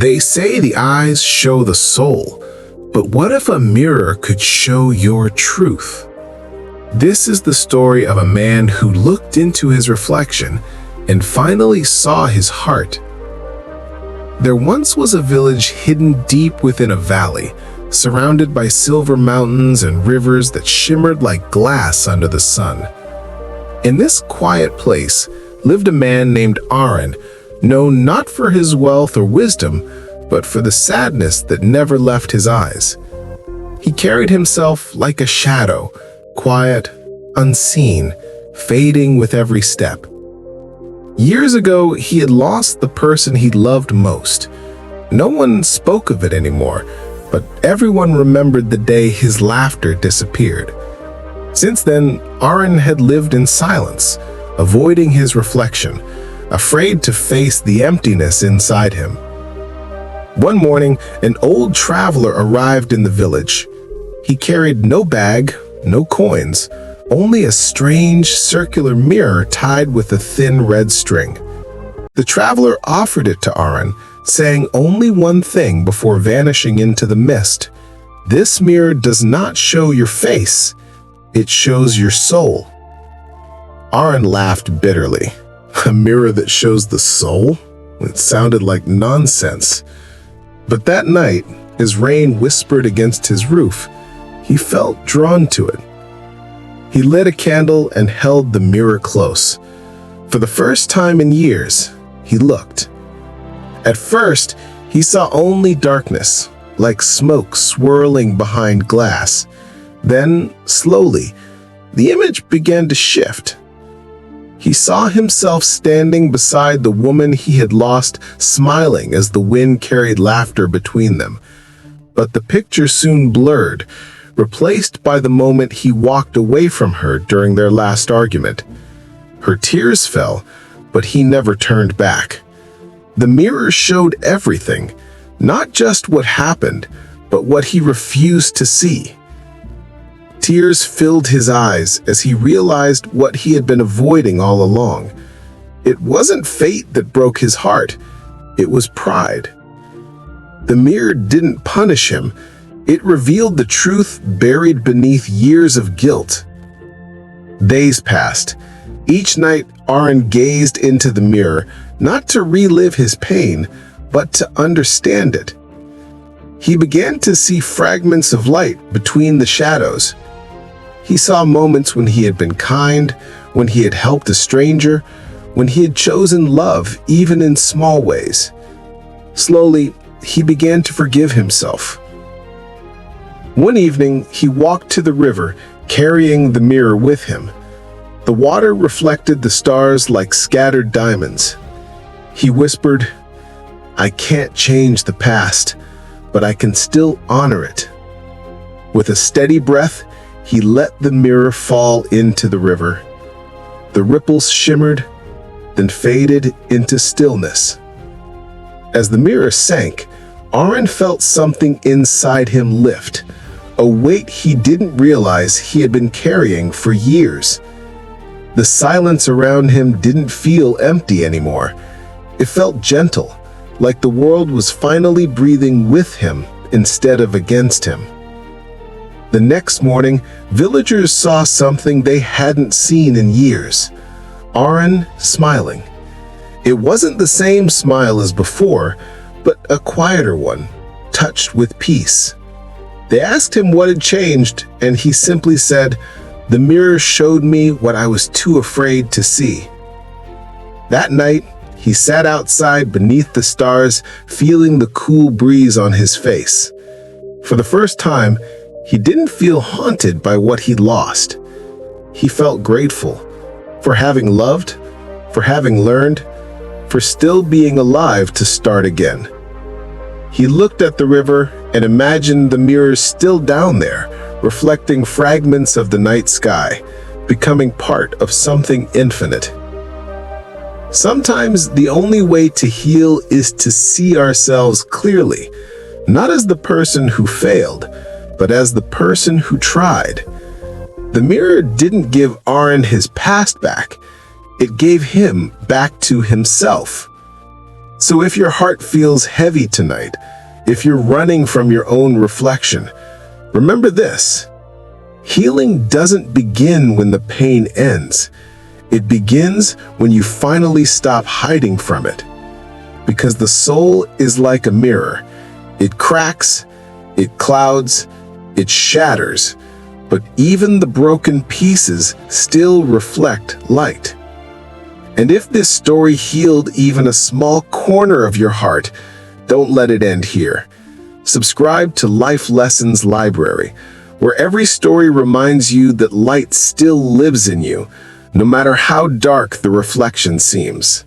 They say the eyes show the soul, but what if a mirror could show your truth? This is the story of a man who looked into his reflection and finally saw his heart. There once was a village hidden deep within a valley, surrounded by silver mountains and rivers that shimmered like glass under the sun. In this quiet place lived a man named Aaron, known not for his wealth or wisdom, but for the sadness that never left his eyes. He carried himself like a shadow, quiet, unseen, fading with every step. Years ago, he had lost the person he loved most. No one spoke of it anymore, but everyone remembered the day his laughter disappeared. Since then, Aaron had lived in silence, avoiding his reflection, afraid to face the emptiness inside him. One morning, an old traveler arrived in the village. He carried no bag, no coins, only a strange circular mirror tied with a thin red string. The traveler offered it to Aaron, saying only one thing before vanishing into the mist. "This mirror does not show your face, it shows your soul." Aaron laughed bitterly. A mirror that shows the soul? It sounded like nonsense. But that night, as rain whispered against his roof, he felt drawn to it. He lit a candle and held the mirror close. For the first time in years, he looked. At first, he saw only darkness, like smoke swirling behind glass. Then, slowly, the image began to shift. He saw himself standing beside the woman he had lost, smiling as the wind carried laughter between them. But the picture soon blurred, replaced by the moment he walked away from her during their last argument. Her tears fell, but he never turned back. The mirror showed everything, not just what happened, but what he refused to see. Tears filled his eyes as he realized what he had been avoiding all along. It wasn't fate that broke his heart, it was pride. The mirror didn't punish him, it revealed the truth buried beneath years of guilt. Days passed. Each night, Aaron gazed into the mirror, not to relive his pain, but to understand it. He began to see fragments of light between the shadows. He saw moments when he had been kind, when he had helped a stranger, when he had chosen love even in small ways. Slowly, he began to forgive himself. One evening, he walked to the river, carrying the mirror with him. The water reflected the stars like scattered diamonds. He whispered, "I can't change the past, but I can still honor it." With a steady breath, he let the mirror fall into the river. The ripples shimmered, then faded into stillness. As the mirror sank, Aaron felt something inside him lift, a weight he didn't realize he had been carrying for years. The silence around him didn't feel empty anymore. It felt gentle, like the world was finally breathing with him instead of against him. The next morning, villagers saw something they hadn't seen in years. Aaron smiling. It wasn't the same smile as before, but a quieter one, touched with peace. They asked him what had changed, and he simply said, "The mirror showed me what I was too afraid to see." That night, he sat outside beneath the stars, feeling the cool breeze on his face. For the first time, he didn't feel haunted by what he'd lost. He felt grateful for having loved, for having learned, for still being alive to start again. He looked at the river and imagined the mirror still down there, reflecting fragments of the night sky, becoming part of something infinite. Sometimes the only way to heal is to see ourselves clearly, not as the person who failed, but as the person who tried. The mirror didn't give Aaron his past back, it gave him back to himself. So if your heart feels heavy tonight, if you're running from your own reflection, remember this: healing doesn't begin when the pain ends. It begins when you finally stop hiding from it. Because the soul is like a mirror. It cracks, it clouds, it shatters, but even the broken pieces still reflect light. And if this story healed even a small corner of your heart, don't let it end here. Subscribe to Life Lessons Library, where every story reminds you that light still lives in you, no matter how dark the reflection seems.